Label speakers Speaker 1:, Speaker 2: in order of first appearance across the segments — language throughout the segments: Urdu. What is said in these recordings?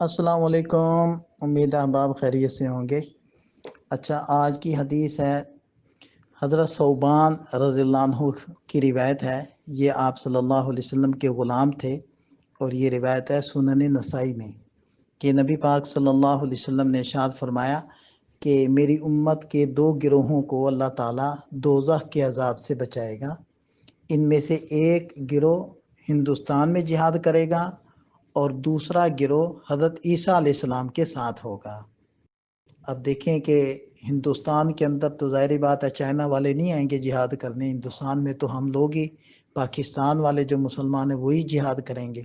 Speaker 1: السلام علیکم، امید احباب خیریت سے ہوں گے۔ اچھا، آج کی حدیث ہے حضرت ثوبان رضی اللہ عنہ کی روایت ہے۔ یہ آپ صلی اللہ علیہ وسلم کے غلام تھے اور یہ روایت ہے سنن نسائی میں کہ نبی پاک صلی اللہ علیہ وسلم نے ارشاد فرمایا کہ میری امت کے دو گروہوں کو اللہ تعالیٰ دوزخ کے عذاب سے بچائے گا۔ ان میں سے ایک گروہ ہندوستان میں جہاد کرے گا اور دوسرا گروہ حضرت عیسیٰ علیہ السلام کے ساتھ ہوگا۔ اب دیکھیں کہ ہندوستان کے اندر تو ظاہری بات ہے چائنا والے نہیں آئیں گے جہاد کرنے، ہندوستان میں تو ہم لوگ ہی، پاکستان والے جو مسلمان ہیں وہی جہاد کریں گے۔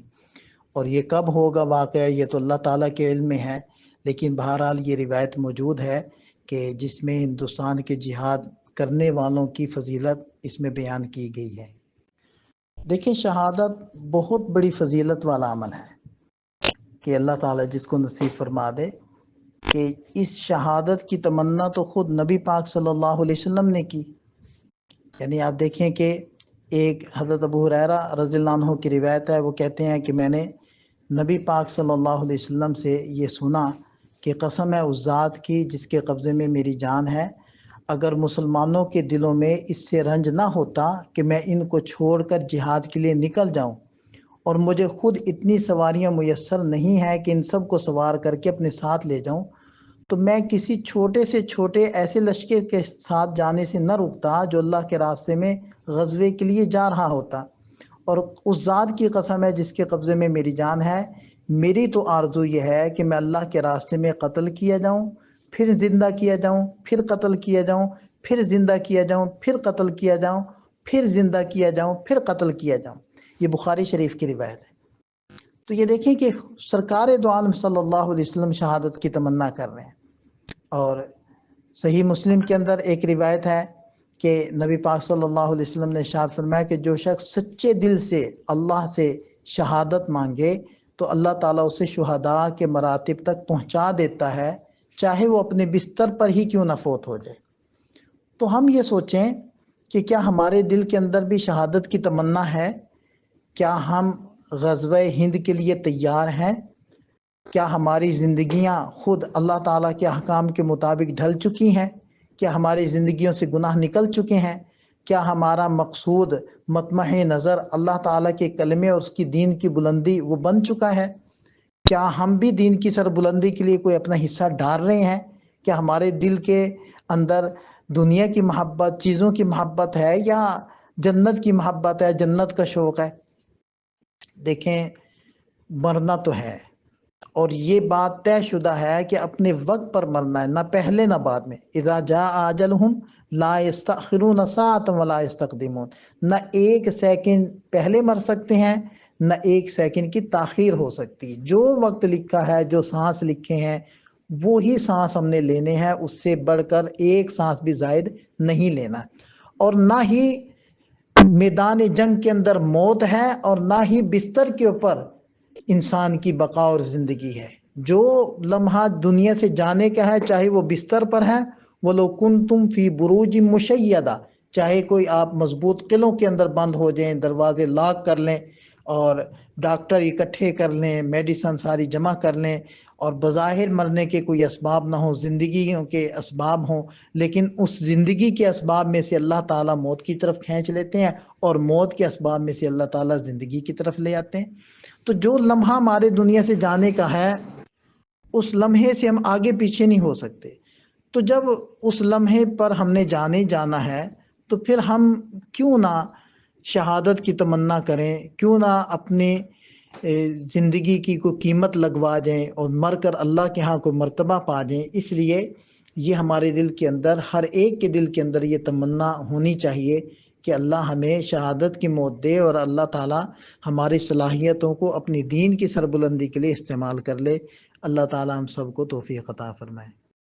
Speaker 1: اور یہ کب ہوگا واقعہ یہ تو اللہ تعالیٰ کے علم میں ہے، لیکن بہرحال یہ روایت موجود ہے کہ جس میں ہندوستان کے جہاد کرنے والوں کی فضیلت اس میں بیان کی گئی ہے۔ دیکھیں، شہادت بہت بڑی فضیلت والا عمل ہے کہ اللہ تعالیٰ جس کو نصیب فرما دے کہ اس شہادت کی تمنا تو خود نبی پاک صلی اللہ علیہ وسلم نے کی۔ یعنی آپ دیکھیں کہ ایک حضرت ابو ہریرہ رضی اللہ عنہ کی روایت ہے، وہ کہتے ہیں کہ میں نے نبی پاک صلی اللہ علیہ وسلم سے یہ سنا کہ قسم ہے اس ذات کی جس کے قبضے میں میری جان ہے، اگر مسلمانوں کے دلوں میں اس سے رنج نہ ہوتا کہ میں ان کو چھوڑ کر جہاد کے لیے نکل جاؤں، اور مجھے خود اتنی سواریاں میسر نہیں ہے کہ ان سب کو سوار کر کے اپنے ساتھ لے جاؤں، تو میں کسی چھوٹے سے چھوٹے ایسے لشکر کے ساتھ جانے سے نہ رکتا جو اللہ کے راستے میں غزوے کے لیے جا رہا ہوتا۔ اور اس ذات کی قسم ہے جس کے قبضے میں میری جان ہے، میری تو آرزو یہ ہے کہ میں اللہ کے راستے میں قتل کیا جاؤں، پھر زندہ کیا جاؤں، پھر قتل کیا جاؤں، پھر زندہ کیا جاؤں، پھر قتل کیا جاؤں، پھر زندہ کیا جاؤں، پھر قتل کیا جاؤں۔ یہ بخاری شریف کی روایت ہے۔ تو یہ دیکھیں کہ سرکار دو عالم صلی اللہ علیہ وسلم شہادت کی تمنا کر رہے ہیں۔ اور صحیح مسلم کے اندر ایک روایت ہے کہ نبی پاک صلی اللہ علیہ وسلم نے ارشاد فرمایا کہ جو شخص سچے دل سے اللہ سے شہادت مانگے تو اللہ تعالیٰ اسے شہداء کے مراتب تک پہنچا دیتا ہے، چاہے وہ اپنے بستر پر ہی کیوں نہ فوت ہو جائے۔ تو ہم یہ سوچیں کہ کیا ہمارے دل کے اندر بھی شہادت کی تمنا ہے؟ کیا ہم غزوہ ہند کے لیے تیار ہیں؟ کیا ہماری زندگیاں خود اللہ تعالیٰ کے احکام کے مطابق ڈھل چکی ہیں؟ کیا ہماری زندگیوں سے گناہ نکل چکے ہیں؟ کیا ہمارا مقصود مطمع نظر اللہ تعالیٰ کے کلمے اور اس کی دین کی بلندی وہ بن چکا ہے؟ کیا ہم بھی دین کی سر بلندی کے لیے کوئی اپنا حصہ ڈال رہے ہیں؟ کیا ہمارے دل کے اندر دنیا کی محبت، چیزوں کی محبت ہے یا جنت کی محبت ہے، جنت کا شوق ہے؟ دیکھیں، مرنا تو ہے اور یہ بات طے شدہ ہے کہ اپنے وقت پر مرنا ہے، نہ پہلے نہ بعد میں۔ اذا جاء اجلہم لا یستأخرون ساعۃ ولا یستقدمون، نہ ایک سیکنڈ پہلے مر سکتے ہیں نہ ایک سیکنڈ کی تاخیر ہو سکتی۔ جو وقت لکھا ہے، جو سانس لکھے ہیں وہی سانس ہم نے لینے ہیں، اس سے بڑھ کر ایک سانس بھی زائد نہیں لینا۔ اور نہ ہی میدان جنگ کے اندر موت ہے اور نہ ہی بستر کے اوپر انسان کی بقا اور زندگی ہے۔ جو لمحہ دنیا سے جانے کا ہے، چاہے وہ بستر پر ہے، وَلَوْ كُنْتُمْ فِي بُرُوجٍ مُشَيَّدَةٍ، چاہے کوئی آپ مضبوط قلعوں کے اندر بند ہو جائیں، دروازے لاک کر لیں اور ڈاکٹر اکٹھے کر لیں، میڈیسن ساری جمع کر لیں، اور بظاہر مرنے کے کوئی اسباب نہ ہوں، زندگیوں کے اسباب ہوں، لیکن اس زندگی کے اسباب میں سے اللہ تعالیٰ موت کی طرف کھینچ لیتے ہیں اور موت کے اسباب میں سے اللہ تعالیٰ زندگی کی طرف لے آتے ہیں۔ تو جو لمحہ ہمارے دنیا سے جانے کا ہے اس لمحے سے ہم آگے پیچھے نہیں ہو سکتے۔ تو جب اس لمحے پر ہم نے جانا ہے تو پھر ہم کیوں نہ شہادت کی تمنا کریں، کیوں نہ اپنی زندگی کی کوئی قیمت لگوا جائیں اور مر کر اللہ کے ہاں کوئی مرتبہ پا جائیں۔ اس لیے یہ ہمارے دل کے اندر، ہر ایک کے دل کے اندر یہ تمنا ہونی چاہیے کہ اللہ ہمیں شہادت کی موت دے اور اللہ تعالیٰ ہماری صلاحیتوں کو اپنی دین کی سربلندی کے لیے استعمال کر لے۔ اللہ تعالیٰ ہم سب کو توفیق عطا فرمائے۔